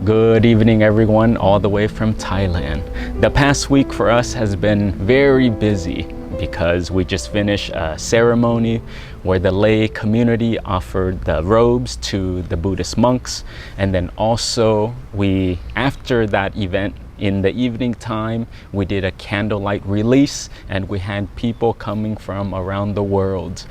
Good evening, everyone, all the way from Thailand. The past week for us has been very busy because we just finished a ceremony where the lay community offered the robes to the Buddhist monks. And then also after that event, in the evening time, we did a candlelight release and we had people coming from around the world.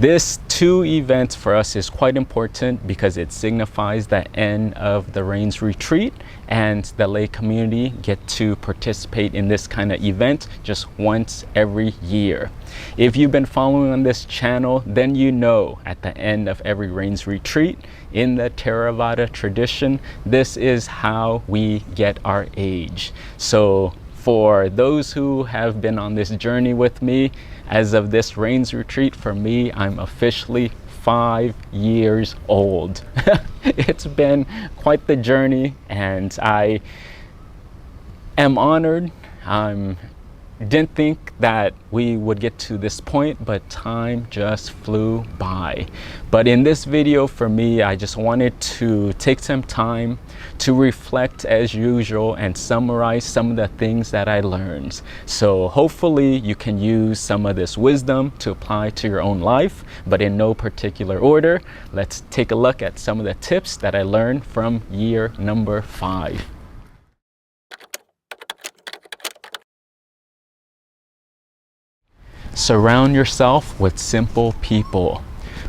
This two events for us is quite important because it signifies the end of the Rains Retreat, and the lay community get to participate in this kind of event just once every year. If you've been following on this channel, then you know at the end of every Rains Retreat, in the Theravada tradition, this is how we get our age. So for those who have been on this journey with me, as of this Rains Retreat, for me, I'm officially 5 years old. It's been quite the journey, and I am honored. Didn't think that we would get to this point, but time just flew by. But in this video, for me, I just wanted to take some time to reflect as usual and summarize some of the things that I learned. So hopefully you can use some of this wisdom to apply to your own life, but in no particular order. Let's take a look at some of the tips that I learned from year number 5. Surround yourself with simple people.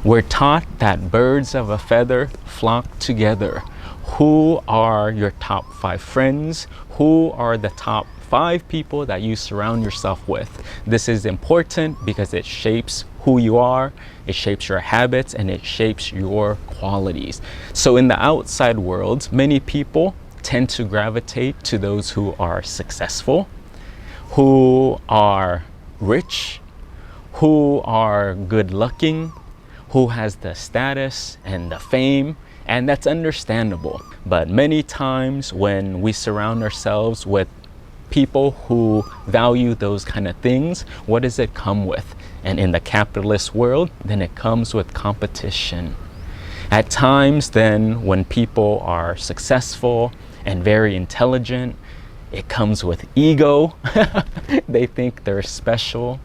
We're taught that birds of a feather flock together. Who are your top 5 friends? Who are the top 5 people that you surround yourself with? This is important because it shapes who you are, it shapes your habits, and it shapes your qualities. So in the outside world, many people tend to gravitate to those who are successful, who are rich, who are good looking, who has the status and the fame, and that's understandable. But many times when we surround ourselves with people who value those kind of things, what does it come with? And in the capitalist world, then it comes with competition. At times then, when people are successful and very intelligent, it comes with ego. They think they're special.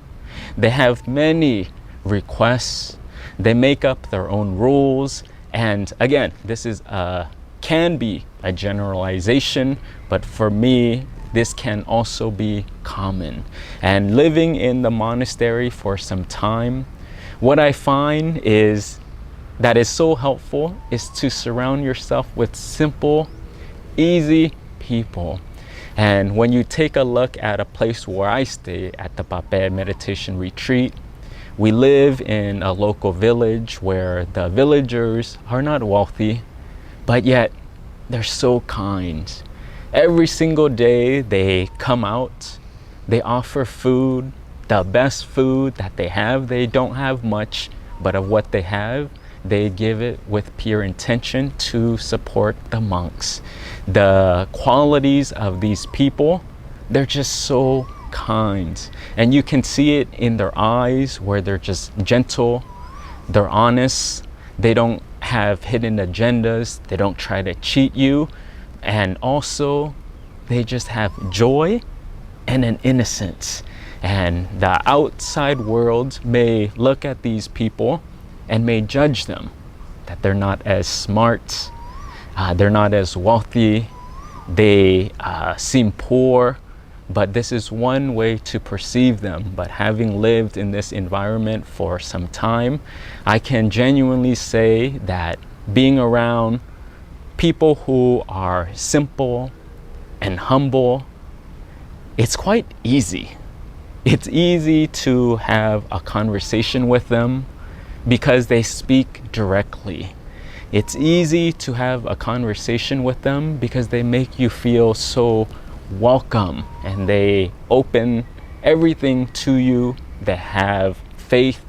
They have many requests. They make up their own rules. And again, this is can be a generalization, but for me, this can also be common. And living in the monastery for some time, what I find is that is so helpful is to surround yourself with simple, easy people. And when you take a look at a place where I stay at the Pa Pae Meditation Retreat, we live in a local village where the villagers are not wealthy, but yet they're so kind. Every single day they come out, they offer food, the best food that they have. They don't have much, but of what they have, they give it with pure intention to support the monks. The qualities of these people, they're just so kind. And you can see it in their eyes where they're just gentle, they're honest, they don't have hidden agendas, they don't try to cheat you. And also, they just have joy and an innocence. And the outside world may look at these people and may judge them, that they're not as smart, they're not as wealthy, they seem poor, but this is one way to perceive them. But having lived in this environment for some time, I can genuinely say that being around people who are simple and humble, it's quite easy. It's easy to have a conversation with them because they speak directly. It's easy to have a conversation with them because they make you feel so welcome and they open everything to you. They have faith,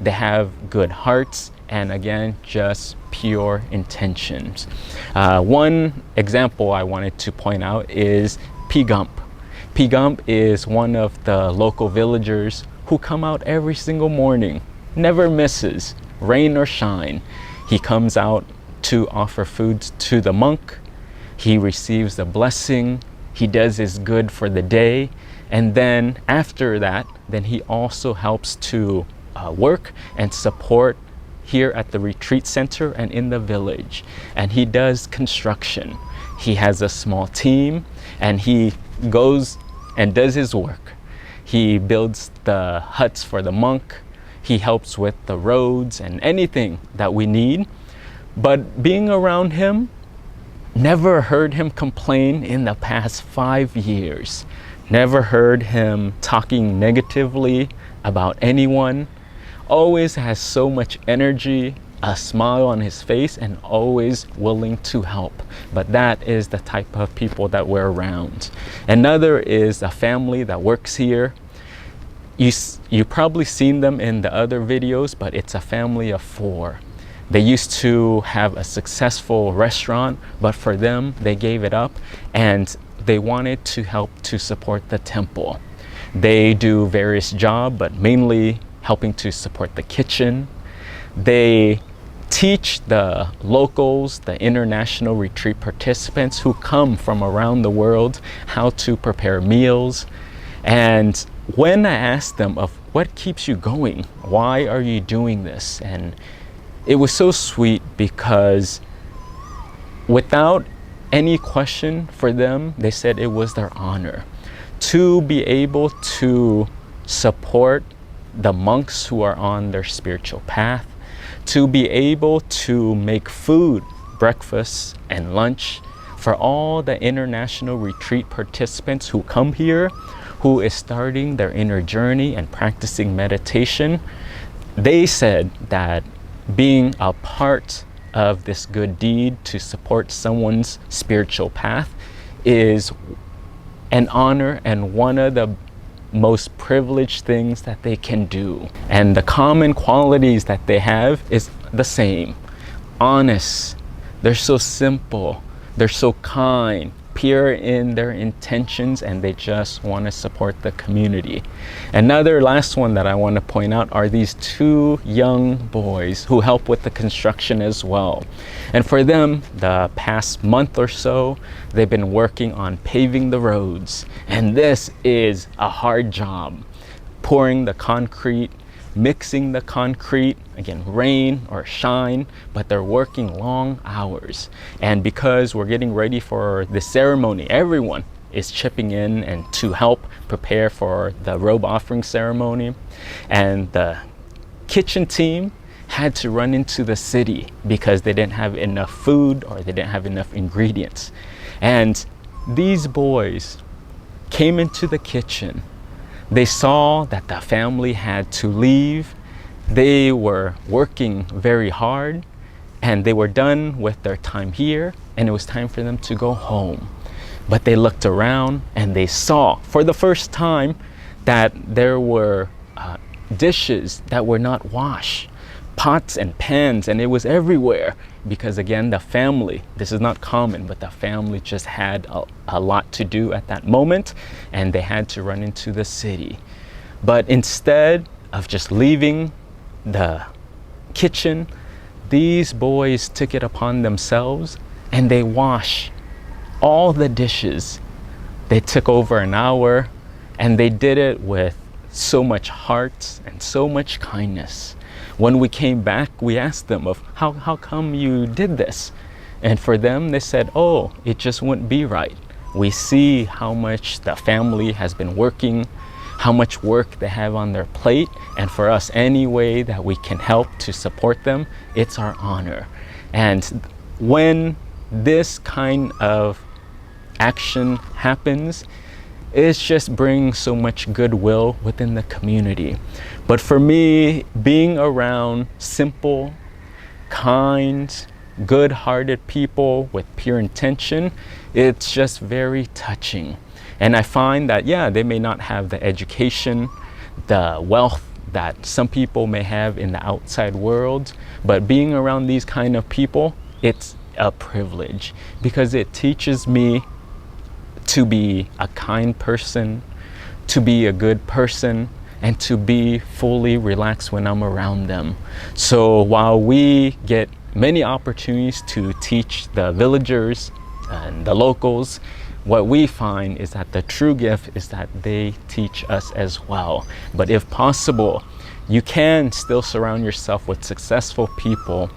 they have good hearts, and again, just pure intentions. One example I wanted to point out is Pa Pae is one of the local villagers who come out every single morning, never misses, rain or shine. He comes out to offer food to the monk. he receives the blessing, he does his good for the day, and then after that, then he also helps to work and support here at the retreat center and in the village. And he does construction. He has a small team, and he goes and does his work. He builds the huts for the monk. He helps with the roads and anything that we need. But being around him, never heard him complain in the past 5 years. Never heard him talking negatively about anyone. Always has so much energy, a smile on his face, and always willing to help. But that is the type of people that we're around. Another is a family that works here. You probably seen them in the other videos, but it's a family of 4. They used to have a successful restaurant, but for them, they gave it up, and they wanted to help to support the temple. They do various jobs, but mainly helping to support the kitchen. They teach the locals, the international retreat participants who come from around the world, how to prepare meals. And when I asked them of what keeps you going, why are you doing this? And it was so sweet because without any question for them, they said it was their honor to be able to support the monks who are on their spiritual path, to be able to make food, breakfast and lunch for all the international retreat participants who come here, who is starting their inner journey and practicing meditation. They said that being a part of this good deed to support someone's spiritual path is an honor and one of the most privileged things that they can do. And the common qualities that they have is the same. Honest. They're so simple. They're so kind, pure in their intentions, and they just want to support the community. Another last one that I want to point out are these 2 young boys who help with the construction as well. And for them, the past month or so, they've been working on paving the roads. And this is a hard job. Pouring the concrete, mixing the concrete, again, rain or shine, but they're working long hours. And because we're getting ready for the ceremony, everyone is chipping in and to help prepare for the robe offering ceremony. And the kitchen team had to run into the city because they didn't have enough food or they didn't have enough ingredients. And these boys came into the kitchen. They saw that the family had to leave. They were working very hard and they were done with their time here, and it was time for them to go home. But they looked around and they saw for the first time that there were dishes that were not washed, pots and pans, and it was everywhere because, again, the family, this is not common, but the family just had a lot to do at that moment, and they had to run into the city. But instead of just leaving the kitchen, these boys took it upon themselves and they washed all the dishes. They took over an hour, and they did it with so much heart and so much kindness. When we came back, we asked them of how come you did this? And for them, they said, oh, it just wouldn't be right. We see how much the family has been working, how much work they have on their plate, and for us, any way that we can help to support them, it's our honor. And when this kind of action happens, it just brings so much goodwill within the community. But for me, being around simple, kind, good-hearted people with pure intention, it's just very touching. And I find that, yeah, they may not have the education, the wealth that some people may have in the outside world, but being around these kind of people, it's a privilege because it teaches me to be a kind person, to be a good person, and to be fully relaxed when I'm around them. So while we get many opportunities to teach the villagers and the locals, what we find is that the true gift is that they teach us as well. But if possible, you can still surround yourself with successful people.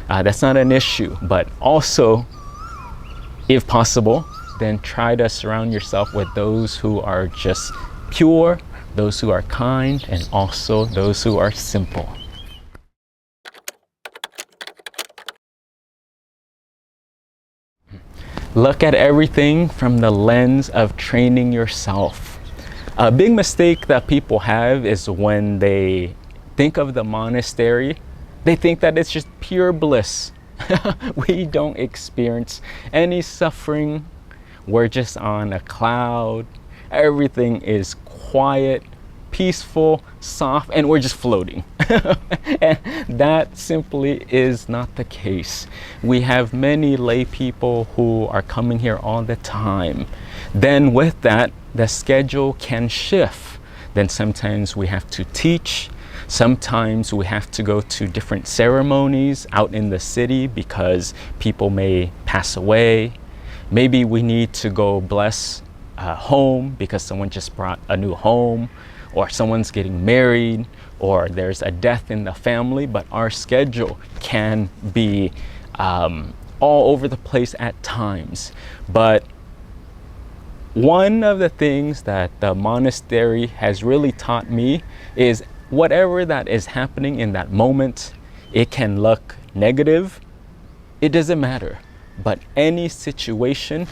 That's not an issue, but also, if possible, then try to surround yourself with those who are just pure, those who are kind, and also those who are simple. Look at everything from the lens of training yourself. A big mistake that people have is when they think of the monastery, they think that it's just pure bliss. We don't experience any suffering. We're just on a cloud. Everything is quiet, peaceful, soft, and we're just floating. And that simply is not the case. We have many lay people who are coming here all the time. Then with that, the schedule can shift. Then sometimes we have to teach. Sometimes we have to go to different ceremonies out in the city because people may pass away. Maybe we need to go bless a home because someone just brought a new home, or someone's getting married, or there's a death in the family. But our schedule can be all over the place at times. But one of the things that the monastery has really taught me is whatever that is happening in that moment, it can look negative, it doesn't matter. But any situation,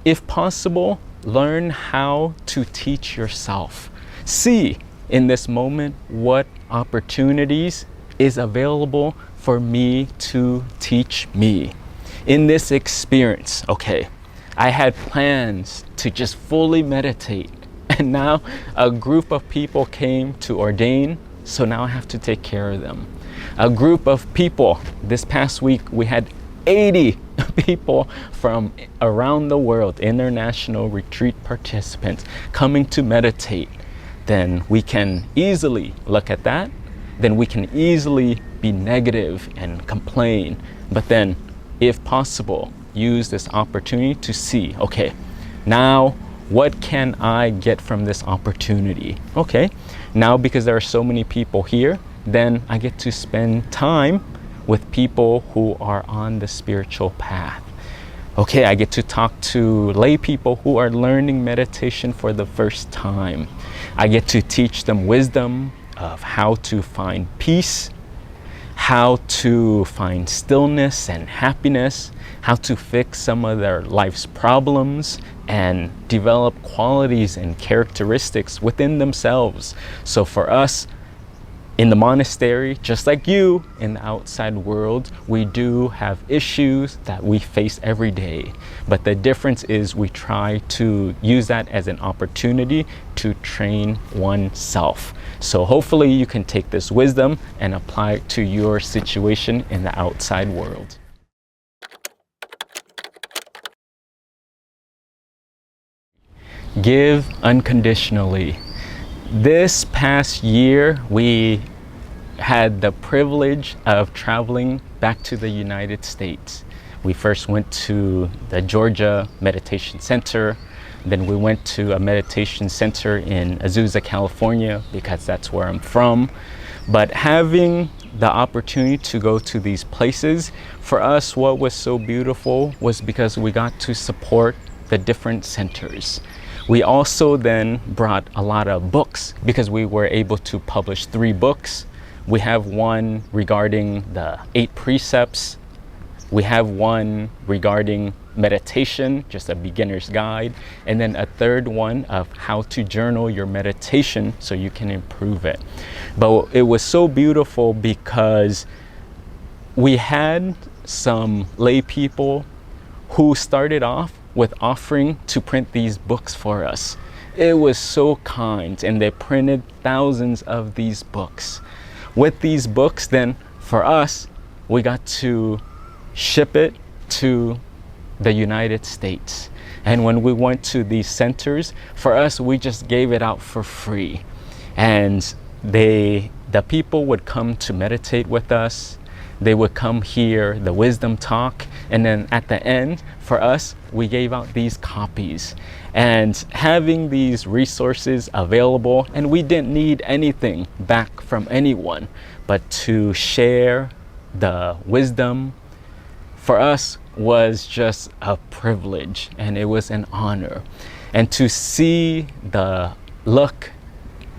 if possible, learn how to teach yourself. See in this moment what opportunities is available for me to teach me. In this experience, okay, I had plans to just fully meditate, and now a group of people came to ordain, so now I have to take care of them. A group of people, this past week we had 80 people from around the world, international retreat participants coming to meditate. Then we can easily look at that, then we can easily be negative and complain. But then, if possible, use this opportunity to see, okay, now what can I get from this opportunity? Okay, now because there are so many people here, then I get to spend time with people who are on the spiritual path. Okay, I get to talk to lay people who are learning meditation for the first time. I get to teach them wisdom of how to find peace, how to find stillness and happiness, how to fix some of their life's problems, and develop qualities and characteristics within themselves. So for us, in the monastery, just like you in the outside world, we do have issues that we face every day. But the difference is we try to use that as an opportunity to train oneself. So hopefully you can take this wisdom and apply it to your situation in the outside world. Give unconditionally. This past year, we had the privilege of traveling back to the United States. We first went to the Georgia Meditation Center. Then we went to a meditation center in Azusa, California, because that's where I'm from. But having the opportunity to go to these places, for us, what was so beautiful was because we got to support the different centers. We also then brought a lot of books because we were able to publish 3 books. We have one regarding the 8 precepts. We have one regarding meditation, just a beginner's guide. And then a third one of how to journal your meditation so you can improve it. But it was so beautiful because we had some lay people who started off with offering to print these books for us. It was so kind, and they printed thousands of these books. With these books, then for us, we got to ship it to the United States. And when we went to these centers, for us, we just gave it out for free. And the people would come to meditate with us. They would come hear the wisdom talk, and then at the end, for us, we gave out these copies. And having these resources available, and we didn't need anything back from anyone, but to share the wisdom for us was just a privilege, and it was an honor. And to see the look,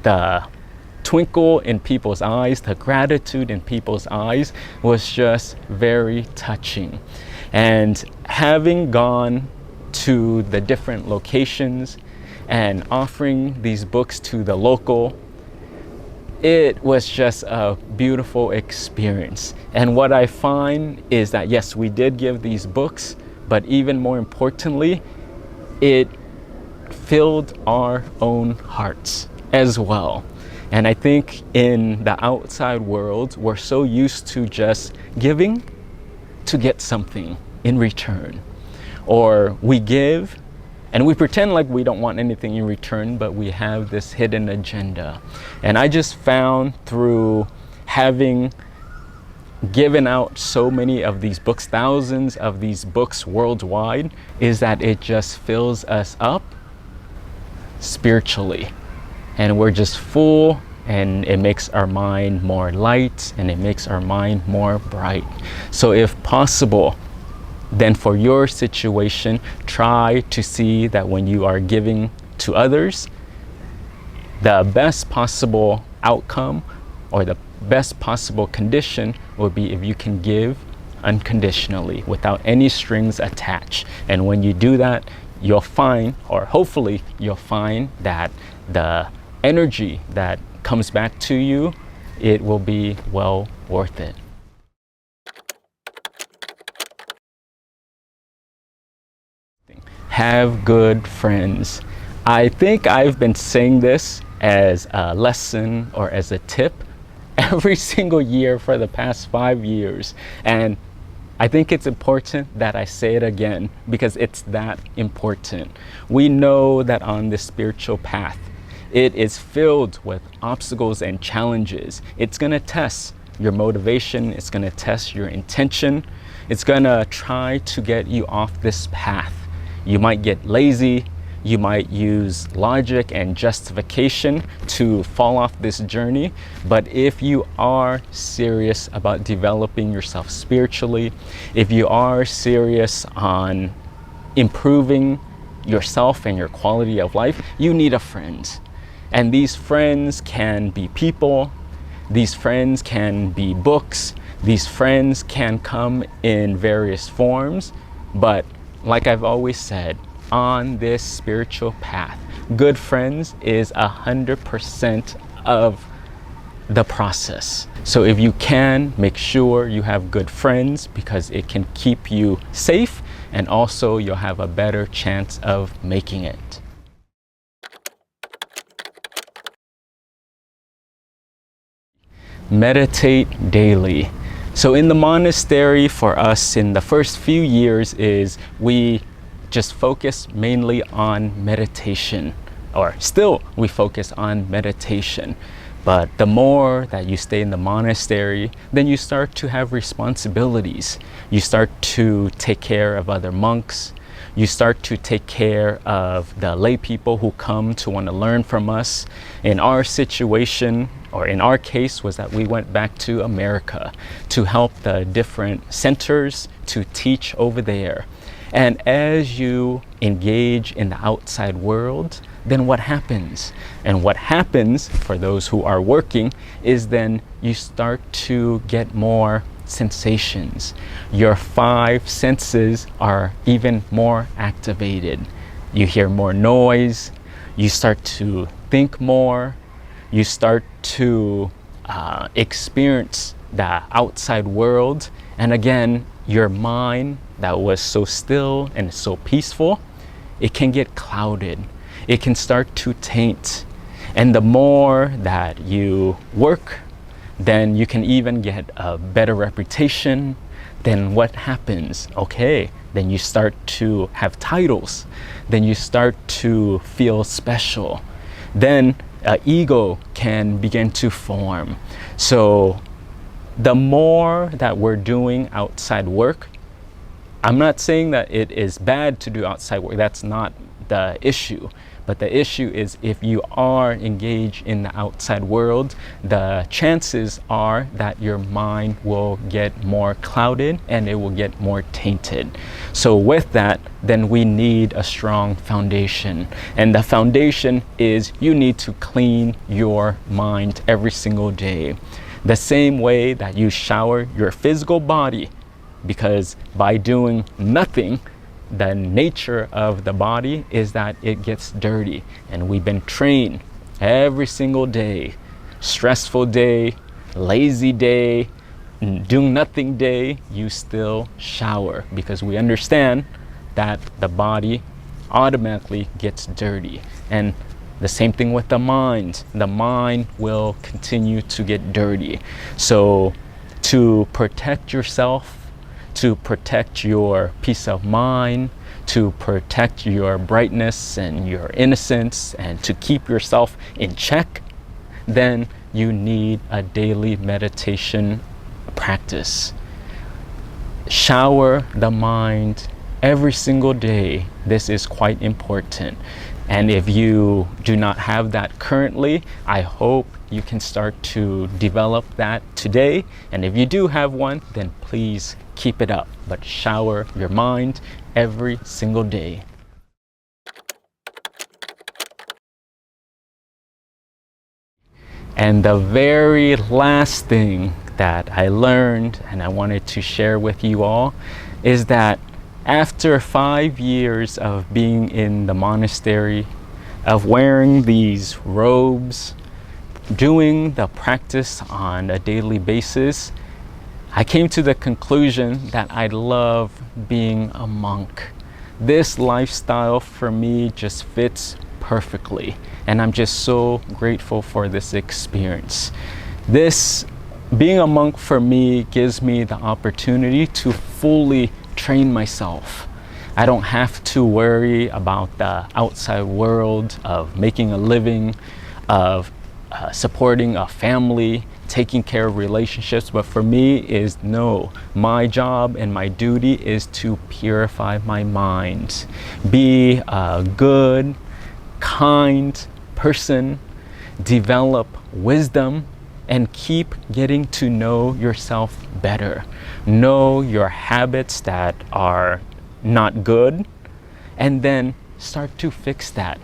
the twinkle in people's eyes, the gratitude in people's eyes was just very touching. And having gone to the different locations and offering these books to the local, it was just a beautiful experience. And what I find is that yes, we did give these books, but even more importantly, it filled our own hearts as well. And I think in the outside world, we're so used to just giving to get something in return. Or we give and we pretend like we don't want anything in return, but we have this hidden agenda. And I just found through having given out so many of these books, thousands of these books worldwide, is that it just fills us up spiritually. And we're just full, and it makes our mind more light, and it makes our mind more bright. So if possible, then for your situation, try to see that when you are giving to others, the best possible outcome or the best possible condition will be if you can give unconditionally without any strings attached. And when you do that, you'll find, or hopefully you'll find, that the energy that comes back to you, it will be well worth it. Have good friends. I think I've been saying this as a lesson or as a tip every single year for the past 5 years. And I think it's important that I say it again because it's that important. We know that on this spiritual path, it is filled with obstacles and challenges. It's going to test your motivation. It's going to test your intention. It's going to try to get you off this path. You might get lazy. You might use logic and justification to fall off this journey. But if you are serious about developing yourself spiritually, if you are serious on improving yourself and your quality of life, you need a friend. And these friends can be people. These friends can be books. These friends can come in various forms. But like I've always said, on this spiritual path, good friends is 100% of the process. So if you can, make sure you have good friends because it can keep you safe, and also you'll have a better chance of making it. Meditate daily. So in the monastery for us in the first few years is we just focus mainly on meditation, or still we focus on meditation. But the more that you stay in the monastery, then you start to have responsibilities. You start to take care of other monks. You start to take care of the lay people who come to want to learn from us. In our situation, or in our case, was that we went back to America to help the different centers to teach over there. And as you engage in the outside world, then what happens? And what happens for those who are working is then you start to get more sensations. Your 5 senses are even more activated. You hear more noise, you start to think more, you start to experience the outside world. And again, your mind that was so still and so peaceful, it can get clouded. It can start to taint. And the more that you work, then you can even get a better reputation. Then what happens? Okay, then you start to have titles. Then you start to feel special. Then ego can begin to form. So The more that we're doing outside work, I'm not saying that it is bad to do outside work. That's not the issue. But the issue is if you are engaged in the outside world, the chances are that your mind will get more clouded and it will get more tainted. So with that, then we need a strong foundation. And the foundation is you need to clean your mind every single day. The same way that you shower your physical body, because by doing nothing, the nature of the body is that it gets dirty, and we've been trained every single day, stressful day, lazy day, doing nothing day, you still shower because we understand that the body automatically gets dirty. And the same thing with the mind will continue to get dirty. So to protect yourself, to protect your peace of mind, to protect your brightness and your innocence, and to keep yourself in check, then you need a daily meditation practice. Shower the mind every single day. This is quite important. And if you do not have that currently, I hope you can start to develop that today. And if you do have one, then please keep it up. But shower your mind every single day. And the very last thing that I learned and I wanted to share with you all is that after 5 years of being in the monastery, of wearing these robes, doing the practice on a daily basis, I came to the conclusion that I love being a monk. This lifestyle for me just fits perfectly, and I'm just so grateful for this experience. This being a monk for me gives me the opportunity to fully train myself. I don't have to worry about the outside world of making a living, of supporting a family, taking care of relationships. But for me is no, my job and my duty is to purify my mind, be a good, kind person, develop wisdom, and keep getting to know yourself better. Know your habits that are not good, and then start to fix that.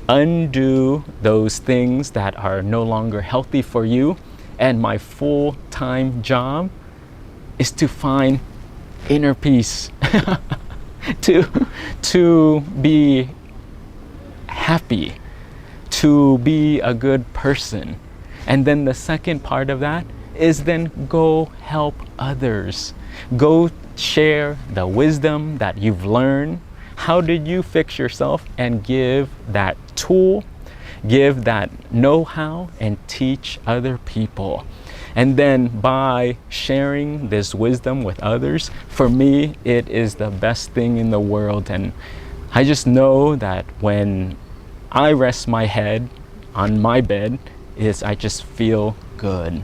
Undo those things that are no longer healthy for you. And my full-time job is to find inner peace, to be happy, to be a good person. And then the second part of that is then go help others. Go share the wisdom that you've learned. How did you fix yourself? And give that tool, give that know-how, and teach other people. And then by sharing this wisdom with others, for me, it is the best thing in the world. And I just know that when I rest my head on my bed, I just feel good.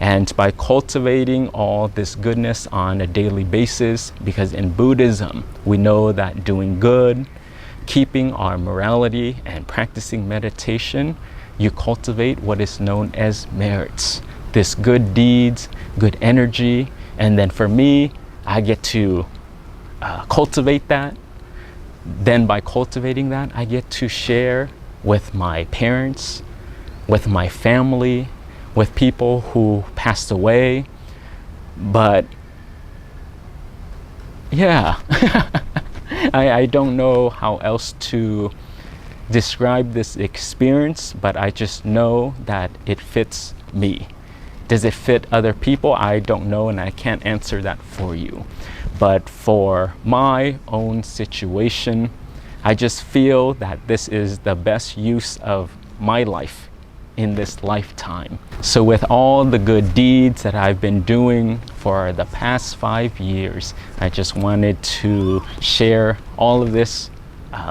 And by cultivating all this goodness on a daily basis, because in Buddhism, we know that doing good, keeping our morality, and practicing meditation, you cultivate what is known as merits. This good deeds, good energy. And then for me, I get to cultivate that. Then by cultivating that, I get to share with my parents, with my family, with people who passed away. But yeah, I don't know how else to describe this experience, but I just know that it fits me. Does it fit other people? I don't know, and I can't answer that for you. But for my own situation, I just feel that this is the best use of my life in this lifetime. So with all the good deeds that I've been doing for the past 5 years, I just wanted to share all of this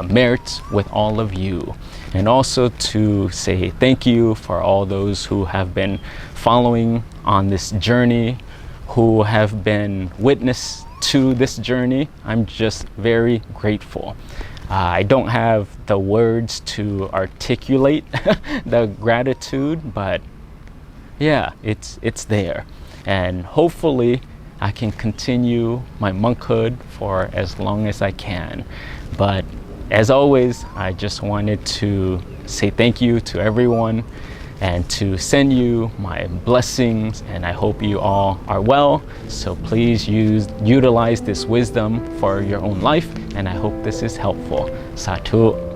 merit with all of you, and also to say thank you for all those who have been following on this journey who have been witness to this journey. I'm just very grateful. I don't have the words to articulate the gratitude, but yeah, it's there. And hopefully I can continue my monkhood for as long as I can. But as always, I just wanted to say thank you to everyone and to send you my blessings, and I hope you all are well. So please utilize this wisdom for your own life, and I hope this is helpful. Satu.